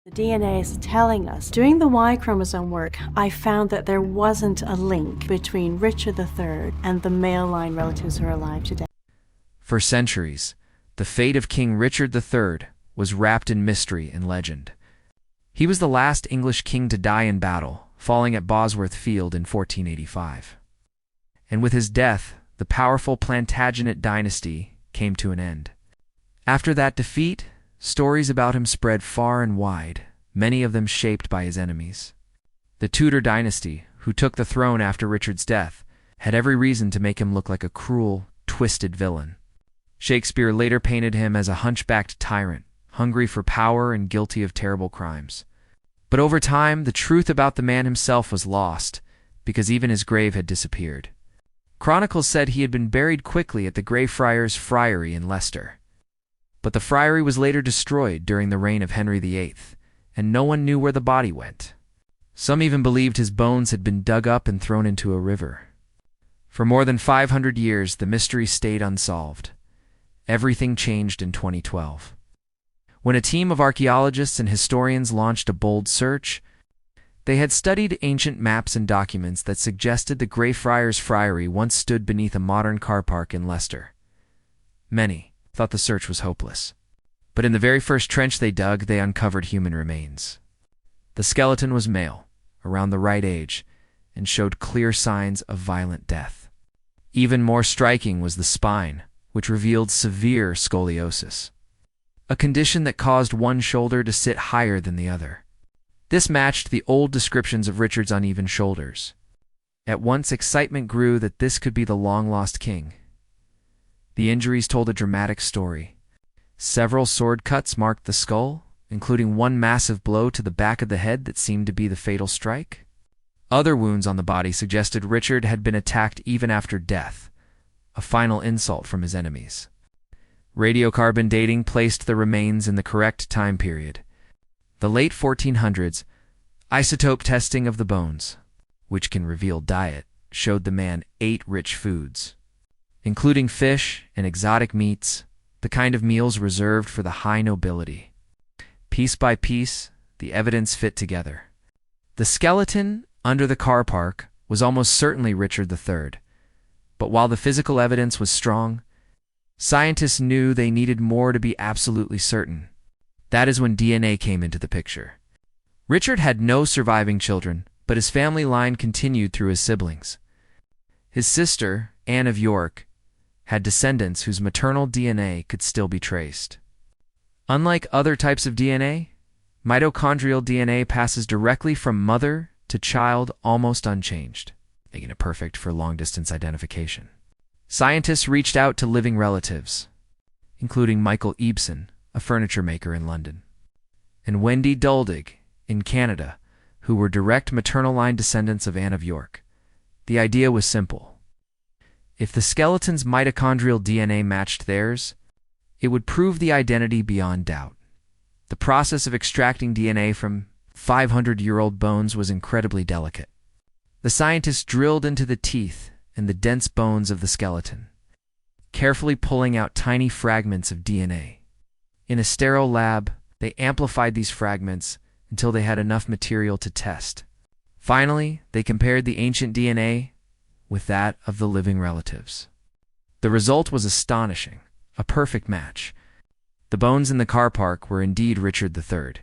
The DNA is telling us. Doing the Y chromosome work, I found that there wasn't a link between Richard III and the male line relatives who are alive today. For centuries, the fate of King Richard III was wrapped in mystery and legend. He was the last English king to die in battle, falling at Bosworth Field in 1485. And with his death, the powerful Plantagenet dynasty came to an end. After that defeat, stories about him spread far and wide, many of them shaped by his enemies. The Tudor dynasty, who took the throne after Richard's death, had every reason to make him look like a cruel, twisted villain. Shakespeare later painted him as a hunchbacked tyrant, hungry for power and guilty of terrible crimes. But over time, the truth about the man himself was lost, because even his grave had disappeared. Chronicles said he had been buried quickly at the Greyfriars Friary in Leicester. But the friary was later destroyed during the reign of Henry VIII, and no one knew where the body went. Some even believed his bones had been dug up and thrown into a river. For more than 500 years, the mystery stayed unsolved. Everything changed in 2012. When a team of archaeologists and historians launched a bold search, they had studied ancient maps and documents that suggested the Greyfriars Friary once stood beneath a modern car park in Leicester. Many thought the search was hopeless. But in the very first trench they dug, they uncovered human remains. The skeleton was male, around the right age, and showed clear signs of violent death. Even more striking was the spine, which revealed severe scoliosis, a condition that caused one shoulder to sit higher than the other. This matched the old descriptions of Richard's uneven shoulders. At once, excitement grew that this could be the long-lost king. The injuries told a dramatic story. Several sword cuts marked the skull, including one massive blow to the back of the head that seemed to be the fatal strike. Other wounds on the body suggested Richard had been attacked even after death, a final insult from his enemies. Radiocarbon dating placed the remains in the correct time period. The late 1400s, isotope testing of the bones, which can reveal diet, showed the man ate rich foods, including fish and exotic meats, the kind of meals reserved for the high nobility. Piece by piece, the evidence fit together. The skeleton under the car park was almost certainly Richard III, but while the physical evidence was strong, scientists knew they needed more to be absolutely certain. That is when DNA came into the picture. Richard had no surviving children, but his family line continued through his siblings. His sister, Anne of York, had descendants whose maternal DNA could still be traced. Unlike other types of DNA, mitochondrial DNA passes directly from mother to child almost unchanged, making it perfect for long-distance identification. Scientists reached out to living relatives, including Michael Ebeson, a furniture maker in London, and Wendy Duldig in Canada, who were direct maternal line descendants of Anne of York. The idea was simple. If the skeleton's mitochondrial DNA matched theirs, it would prove the identity beyond doubt. The process of extracting DNA from 500-year-old bones was incredibly delicate. The scientists drilled into the teeth and the dense bones of the skeleton, carefully pulling out tiny fragments of DNA. In a sterile lab, they amplified these fragments until they had enough material to test. Finally, they compared the ancient DNA with that of the living relatives. The result was astonishing, a perfect match. The bones in the car park were indeed Richard III.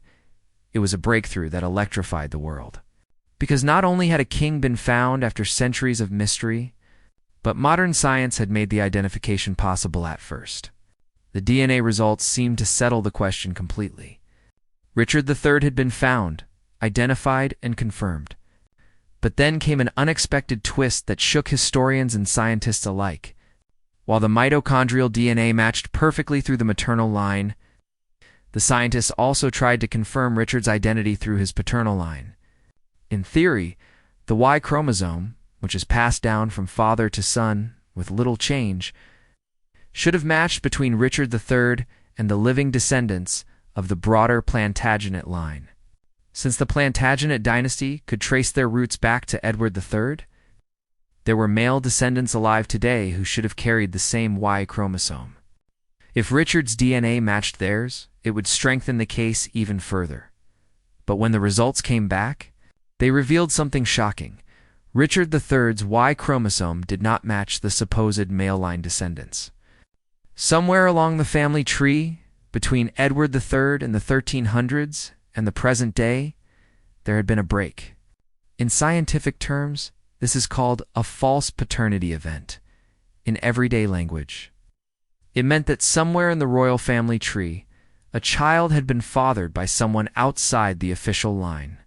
It was a breakthrough that electrified the world. Because not only had a king been found after centuries of mystery, but modern science had made the identification possible at first. The DNA results seemed to settle the question completely. Richard III had been found, identified, and confirmed. But then came an unexpected twist that shook historians and scientists alike. While the mitochondrial DNA matched perfectly through the maternal line, the scientists also tried to confirm Richard's identity through his paternal line. In theory, the Y chromosome, which is passed down from father to son with little change, should have matched between Richard III and the living descendants of the broader Plantagenet line. Since the Plantagenet dynasty could trace their roots back to Edward III, there were male descendants alive today who should have carried the same Y chromosome. If Richard's DNA matched theirs, it would strengthen the case even further. But when the results came back, they revealed something shocking. Richard III's Y chromosome did not match the supposed male line descendants. Somewhere along the family tree, between Edward III and the 1300s and the present day, there had been a break. In scientific terms, this is called a false paternity event in everyday language. It meant that somewhere in the royal family tree, a child had been fathered by someone outside the official line.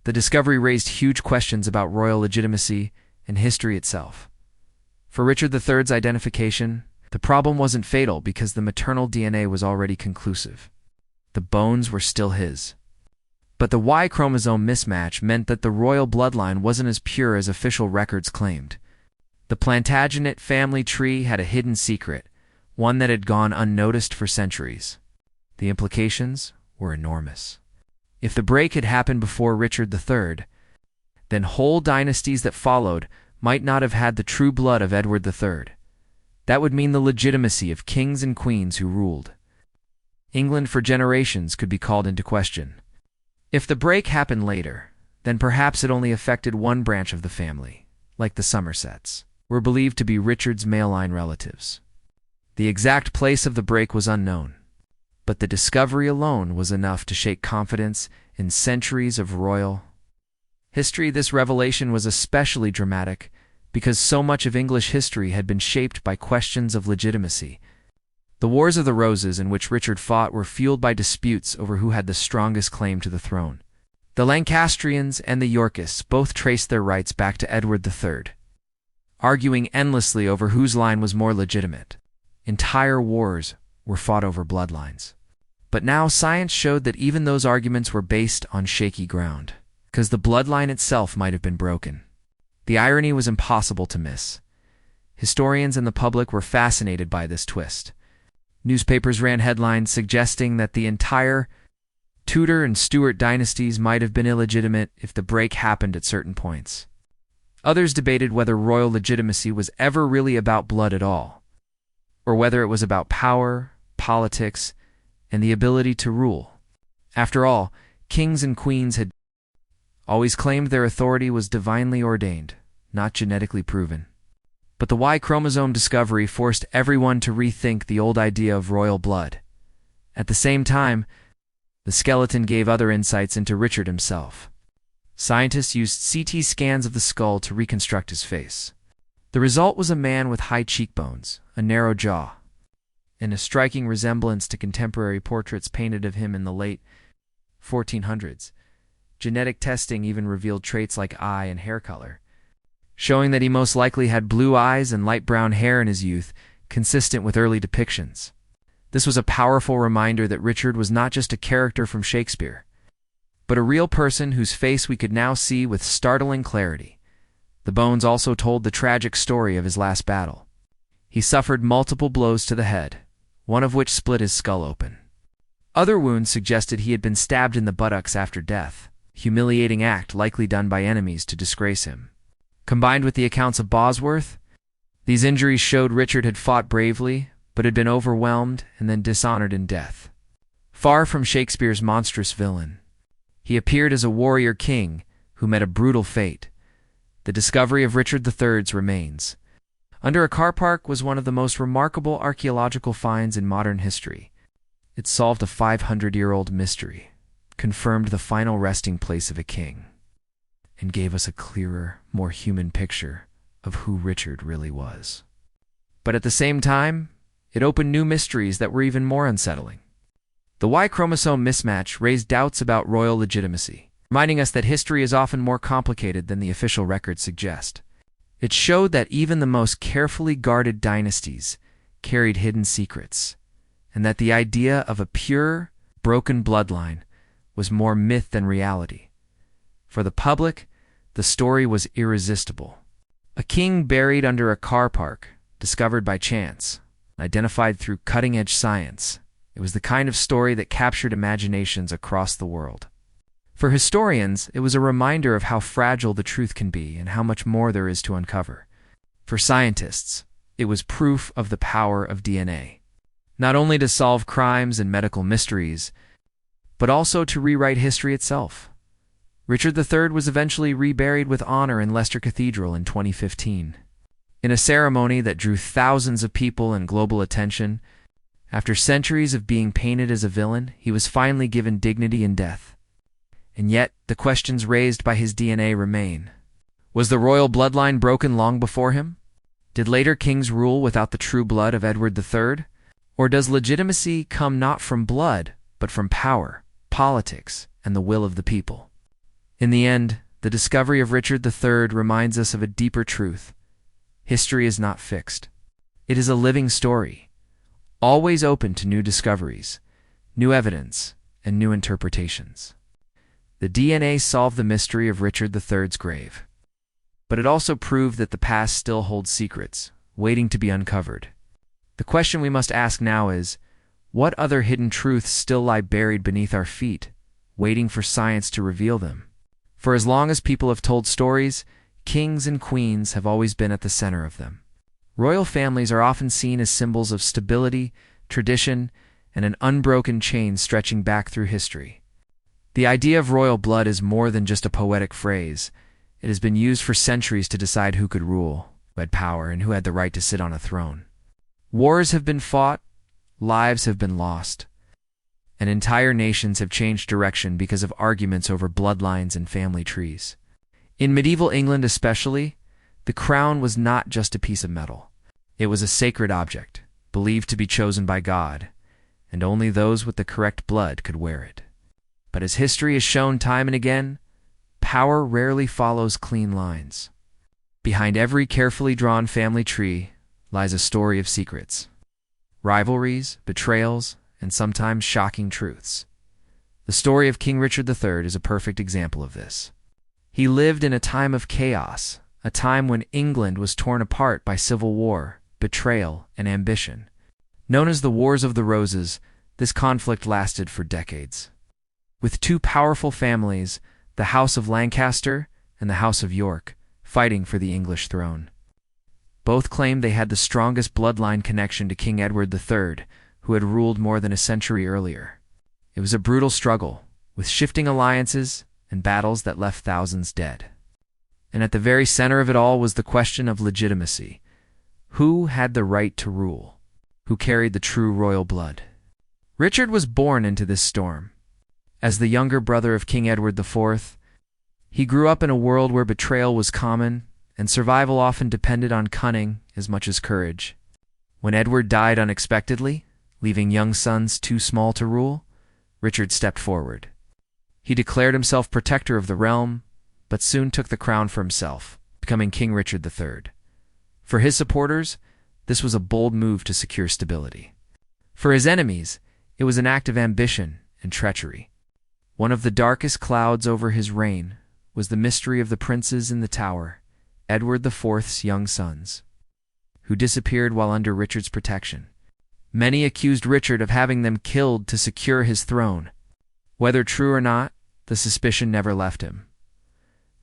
The discovery raised huge questions about royal legitimacy and history itself. For Richard III's identification, the problem wasn't fatal because the maternal DNA was already conclusive. The bones were still his. But the Y chromosome mismatch meant that the royal bloodline wasn't as pure as official records claimed. The Plantagenet family tree had a hidden secret, one that had gone unnoticed for centuries. The implications were enormous. If the break had happened before Richard III, then whole dynasties that followed might not have had the true blood of Edward III. That would mean the legitimacy of kings and queens who ruled. England for generations could be called into question. If the break happened later, then perhaps it only affected one branch of the family, like the Somersets, were believed to be Richard's male line relatives. The exact place of the break was unknown, but the discovery alone was enough to shake confidence in centuries of royal history. This revelation was especially dramatic because so much of English history had been shaped by questions of legitimacy. The Wars of the Roses in which Richard fought were fueled by disputes over who had the strongest claim to the throne. The Lancastrians and the Yorkists both traced their rights back to Edward III, arguing endlessly over whose line was more legitimate. Entire wars were fought over bloodlines. But now science showed that even those arguments were based on shaky ground, because the bloodline itself might have been broken. The irony was impossible to miss. Historians and the public were fascinated by this twist. Newspapers ran headlines suggesting that the entire Tudor and Stuart dynasties might have been illegitimate if the break happened at certain points. Others debated whether royal legitimacy was ever really about blood at all, or whether it was about power, politics, and the ability to rule. After all, kings and queens had always claimed their authority was divinely ordained, not genetically proven. But the Y chromosome discovery forced everyone to rethink the old idea of royal blood. At the same time, the skeleton gave other insights into Richard himself. Scientists used CT scans of the skull to reconstruct his face. The result was a man with high cheekbones, a narrow jaw, and a striking resemblance to contemporary portraits painted of him in the late 1400s. Genetic testing even revealed traits like eye and hair color, showing that he most likely had blue eyes and light brown hair in his youth, consistent with early depictions. This was a powerful reminder that Richard was not just a character from Shakespeare, but a real person whose face we could now see with startling clarity. The bones also told the tragic story of his last battle. He suffered multiple blows to the head, one of which split his skull open. Other wounds suggested he had been stabbed in the buttocks after death, a humiliating act likely done by enemies to disgrace him. Combined with the accounts of Bosworth, these injuries showed Richard had fought bravely, but had been overwhelmed and then dishonored in death. Far from Shakespeare's monstrous villain, he appeared as a warrior king who met a brutal fate. The discovery of Richard III's remains under a car park was one of the most remarkable archaeological finds in modern history. It solved a 500-year-old mystery, confirmed the final resting place of a king, and gave us a clearer, more human picture of who Richard really was. But at the same time, it opened new mysteries that were even more unsettling. The Y chromosome mismatch raised doubts about royal legitimacy, reminding us that history is often more complicated than the official records suggest. It showed that even the most carefully guarded dynasties carried hidden secrets, and that the idea of a pure, broken bloodline was more myth than reality. For the public, the story was irresistible. A king buried under a car park, discovered by chance, identified through cutting-edge science. It was the kind of story that captured imaginations across the world. For historians, it was a reminder of how fragile the truth can be and how much more there is to uncover. For scientists, it was proof of the power of DNA, not only to solve crimes and medical mysteries, but also to rewrite history itself. Richard III was eventually reburied with honor in Leicester Cathedral in 2015. In a ceremony that drew thousands of people and global attention, after centuries of being painted as a villain, he was finally given dignity in death. And yet, the questions raised by his DNA remain. Was the royal bloodline broken long before him? Did later kings rule without the true blood of Edward III? Or does legitimacy come not from blood, but from power, politics, and the will of the people? In the end, the discovery of Richard III reminds us of a deeper truth. History is not fixed. It is a living story, always open to new discoveries, new evidence, and new interpretations. The DNA solved the mystery of Richard III's grave, but it also proved that the past still holds secrets, waiting to be uncovered. The question we must ask now is, what other hidden truths still lie buried beneath our feet, waiting for science to reveal them? For as long as people have told stories, kings and queens have always been at the center of them. Royal families are often seen as symbols of stability, tradition, and an unbroken chain stretching back through history. The idea of royal blood is more than just a poetic phrase. It has been used for centuries to decide who could rule, who had power, and who had the right to sit on a throne. Wars have been fought, lives have been lost, and entire nations have changed direction because of arguments over bloodlines and family trees. In medieval England especially, the crown was not just a piece of metal. It was a sacred object, believed to be chosen by God, and only those with the correct blood could wear it. But as history has shown time and again, power rarely follows clean lines. Behind every carefully drawn family tree lies a story of secrets, rivalries, betrayals, and sometimes shocking truths. The story of King Richard III is a perfect example of this. He lived in a time of chaos, a time when England was torn apart by civil war, betrayal, and ambition. Known as the Wars of the Roses, this conflict lasted for decades. With two powerful families, the House of Lancaster and the House of York, fighting for the English throne. Both claimed they had the strongest bloodline connection to King Edward III, who had ruled more than a century earlier. It was a brutal struggle, with shifting alliances and battles that left thousands dead. And at the very center of it all was the question of legitimacy. Who had the right to rule? Who carried the true royal blood? Richard was born into this storm. As the younger brother of King Edward IV, he grew up in a world where betrayal was common, and survival often depended on cunning as much as courage. When Edward died unexpectedly, leaving young sons too small to rule, Richard stepped forward. He declared himself protector of the realm, but soon took the crown for himself, becoming King Richard III. For his supporters, this was a bold move to secure stability. For his enemies, it was an act of ambition and treachery. One of the darkest clouds over his reign was the mystery of the princes in the Tower, Edward IV's young sons, who disappeared while under Richard's protection. Many accused Richard of having them killed to secure his throne. Whether true or not, the suspicion never left him.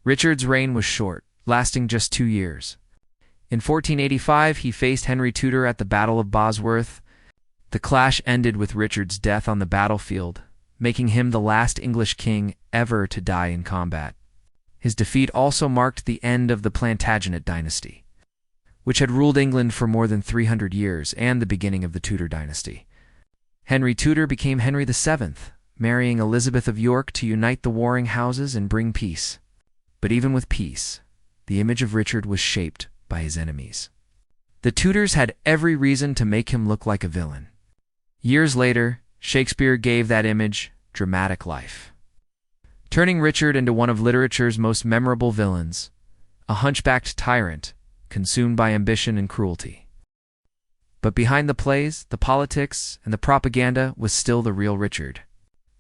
Richard's reign was short, lasting just 2 years. In 1485, he faced Henry Tudor at the Battle of Bosworth. The clash ended with Richard's death on the battlefield, making him the last English king ever to die in combat. His defeat also marked the end of the Plantagenet dynasty, which had ruled England for more than 300 years, and the beginning of the Tudor dynasty. Henry Tudor became Henry VII, marrying Elizabeth of York to unite the warring houses and bring peace. But even with peace, the image of Richard was shaped by his enemies. The Tudors had every reason to make him look like a villain. Years later, Shakespeare gave that image dramatic life, turning Richard into one of literature's most memorable villains, a hunchbacked tyrant consumed by ambition and cruelty. But behind the plays, the politics, and the propaganda was still the real Richard.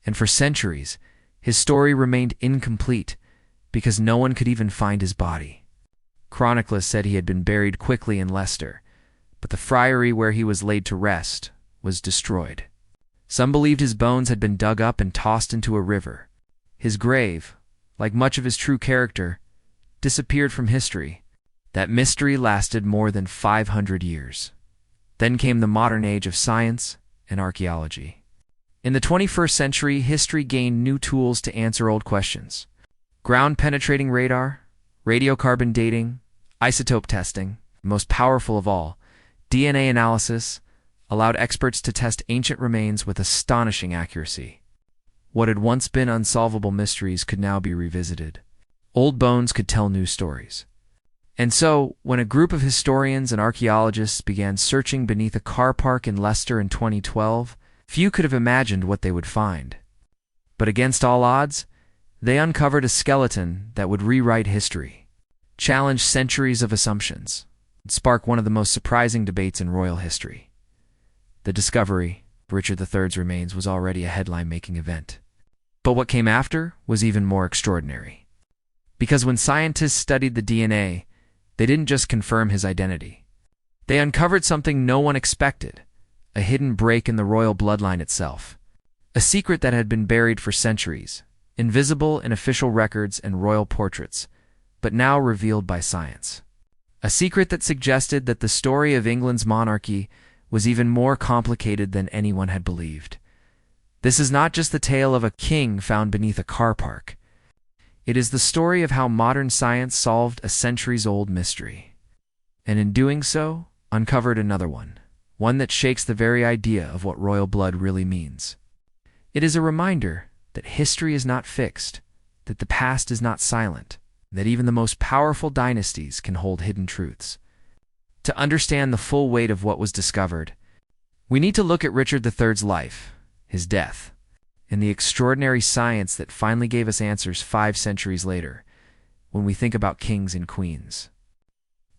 And for centuries, his story remained incomplete because no one could even find his body. Chroniclers said he had been buried quickly in Leicester, but the friary where he was laid to rest was destroyed. Some believed his bones had been dug up and tossed into a river. His grave, like much of his true character, disappeared from history. That mystery lasted more than 500 years. Then came the modern age of science and archaeology. In the 21st century, history gained new tools to answer old questions. Ground-penetrating radar, radiocarbon dating, isotope testing, most powerful of all, DNA analysis, allowed experts to test ancient remains with astonishing accuracy. What had once been unsolvable mysteries could now be revisited. Old bones could tell new stories. And so, when a group of historians and archaeologists began searching beneath a car park in Leicester in 2012, few could have imagined what they would find. But against all odds, they uncovered a skeleton that would rewrite history, challenge centuries of assumptions, and spark one of the most surprising debates in royal history. The discovery of Richard III's remains was already a headline-making event. But what came after was even more extraordinary. Because when scientists studied the DNA, they didn't just confirm his identity. They uncovered something no one expected, a hidden break in the royal bloodline itself. A secret that had been buried for centuries, invisible in official records and royal portraits, but now revealed by science. A secret that suggested that the story of England's monarchy was even more complicated than anyone had believed. This is not just the tale of a king found beneath a car park. It is the story of how modern science solved a centuries-old mystery, and in doing so, uncovered another one that shakes the very idea of what royal blood really means. It is a reminder that history is not fixed, that the past is not silent, that even the most powerful dynasties can hold hidden truths. To understand the full weight of what was discovered, we need to look at Richard III's life, his death, and the extraordinary science that finally gave us answers 5 centuries later, when we think about kings and queens.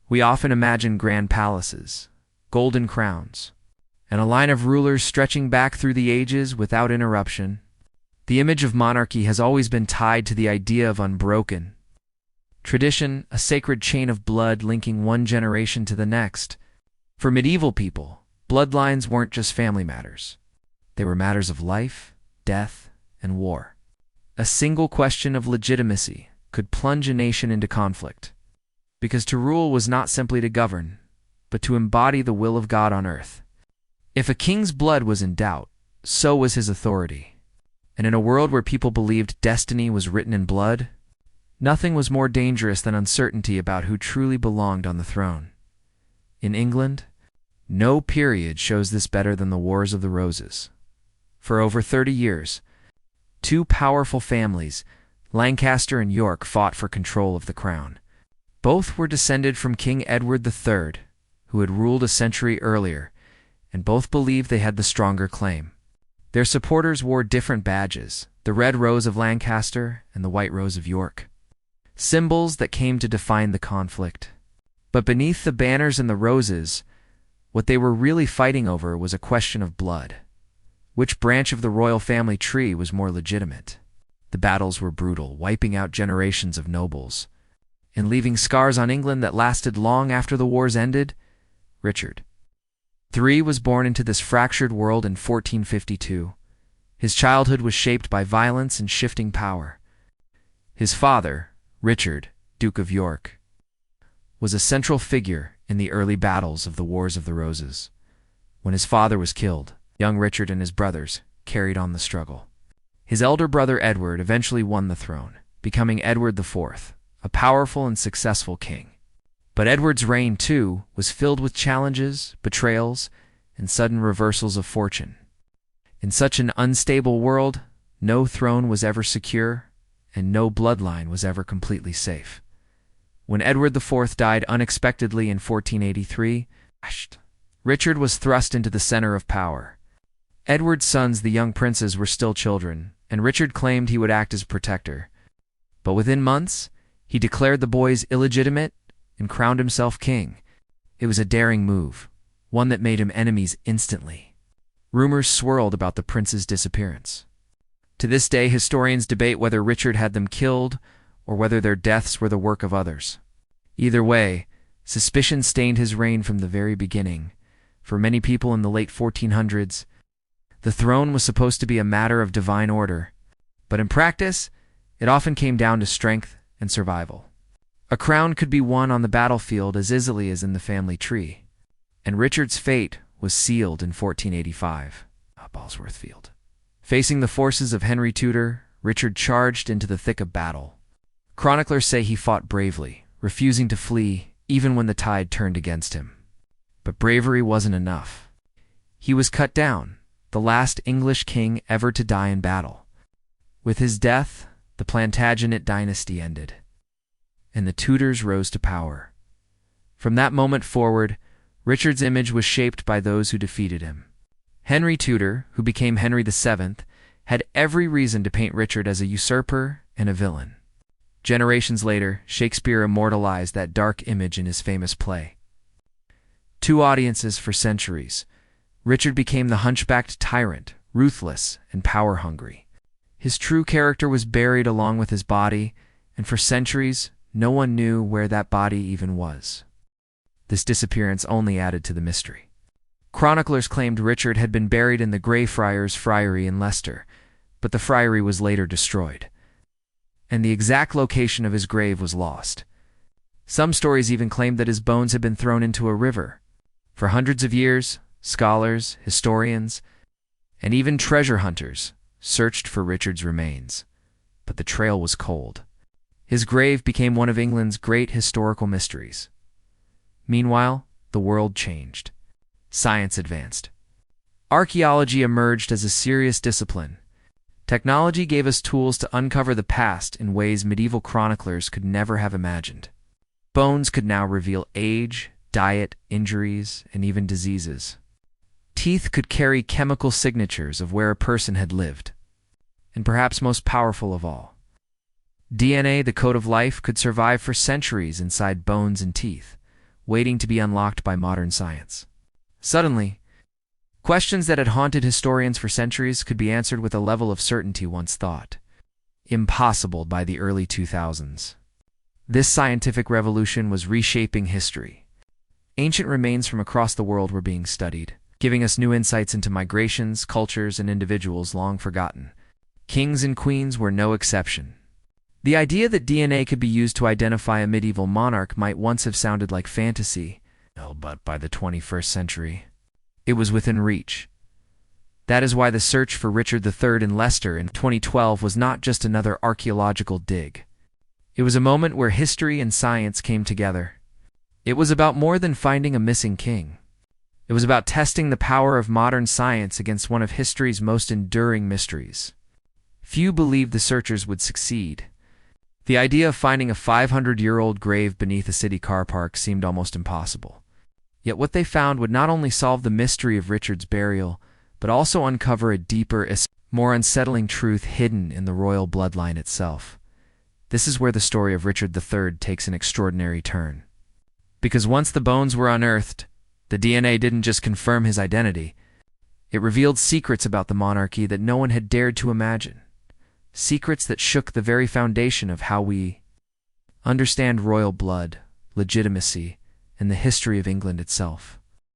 We often imagine grand palaces, golden crowns, and a line of rulers stretching back through the ages without interruption. The image of monarchy has always been tied to the idea of unbroken tradition, a sacred chain of blood linking one generation to the next. For medieval people, bloodlines weren't just family matters. They were matters of life, death, and war. A single question of legitimacy could plunge a nation into conflict, because to rule was not simply to govern, but to embody the will of God on earth. If a king's blood was in doubt, so was his authority. And in a world where people believed destiny was written in blood, nothing was more dangerous than uncertainty about who truly belonged on the throne. In England, no period shows this better than the Wars of the Roses. For over 30 years, 2 powerful families, Lancaster and York, fought for control of the crown. Both were descended from King Edward III, who had ruled a century earlier, and both believed they had the stronger claim. Their supporters wore different badges, the red rose of Lancaster and the white rose of York, symbols that came to define the conflict. But beneath the banners and the roses, what they were really fighting over was a question of blood. Which branch of the royal family tree was more legitimate? The battles were brutal, wiping out generations of nobles, and leaving scars on England that lasted long after the wars ended. Richard III was born into this fractured world in 1452. His childhood was shaped by violence and shifting power. His father, Richard, Duke of York, was a central figure in the early battles of the Wars of the Roses. When his father was killed, young Richard and his brothers carried on the struggle. His elder brother Edward eventually won the throne, becoming Edward IV, a powerful and successful king. But Edward's reign, too, was filled with challenges, betrayals, and sudden reversals of fortune. In such an unstable world, no throne was ever secure, and no bloodline was ever completely safe. When Edward IV died unexpectedly in 1483, Richard was thrust into the center of power. Edward's sons, the young princes, were still children, and Richard claimed he would act as protector. But within months, he declared the boys illegitimate and crowned himself king. It was a daring move, one that made him enemies instantly. Rumors swirled about the prince's disappearance. To this day, historians debate whether Richard had them killed or whether their deaths were the work of others. Either way, suspicion stained his reign from the very beginning. For many people in the late 1400s, the throne was supposed to be a matter of divine order, but in practice, it often came down to strength and survival. A crown could be won on the battlefield as easily as in the family tree, and Richard's fate was sealed in 1485, Bosworth Field. Facing the forces of Henry Tudor, Richard charged into the thick of battle. Chroniclers say he fought bravely, refusing to flee even when the tide turned against him. But bravery wasn't enough. He was cut down, the last English king ever to die in battle. With his death, the Plantagenet dynasty ended, and the Tudors rose to power. From that moment forward, Richard's image was shaped by those who defeated him. Henry Tudor, who became Henry VII, had every reason to paint Richard as a usurper and a villain. Generations later, Shakespeare immortalized that dark image in his famous play. Two audiences for centuries, Richard became the hunchbacked tyrant, ruthless and power-hungry. His true character was buried along with his body, and for centuries, no one knew where that body even was. This disappearance only added to the mystery. Chroniclers claimed Richard had been buried in the Greyfriars Friary in Leicester, but the friary was later destroyed, and the exact location of his grave was lost. Some stories even claimed that his bones had been thrown into a river. For hundreds of years, scholars, historians, and even treasure hunters searched for Richard's remains, but the trail was cold. His grave became one of England's great historical mysteries. Meanwhile, the world changed. Science advanced. Archaeology emerged as a serious discipline. Technology gave us tools to uncover the past in ways medieval chroniclers could never have imagined. Bones could now reveal age, diet, injuries, and even diseases. Teeth could carry chemical signatures of where a person had lived. And perhaps most powerful of all, DNA, the code of life, could survive for centuries inside bones and teeth, waiting to be unlocked by modern science. Suddenly, questions that had haunted historians for centuries could be answered with a level of certainty once thought impossible by the early 2000s. This scientific revolution was reshaping history. Ancient remains from across the world were being studied, giving us new insights into migrations, cultures, and individuals long forgotten. Kings and queens were no exception. The idea that DNA could be used to identify a medieval monarch might once have sounded like fantasy, but by the 21st century, it was within reach. That is why the search for Richard III in Leicester in 2012 was not just another archaeological dig. It was a moment where history and science came together. It was about more than finding a missing king. It was about testing the power of modern science against one of history's most enduring mysteries. Few believed the searchers would succeed. The idea of finding a 500-year-old grave beneath a city car park seemed almost impossible. Yet what they found would not only solve the mystery of Richard's burial, but also uncover a deeper, more unsettling truth hidden in the royal bloodline itself. This is where the story of Richard III takes an extraordinary turn. Because once the bones were unearthed, the DNA didn't just confirm his identity. It revealed secrets about the monarchy that no one had dared to imagine. Secrets that shook the very foundation of how we understand royal blood, legitimacy, and the history of England itself.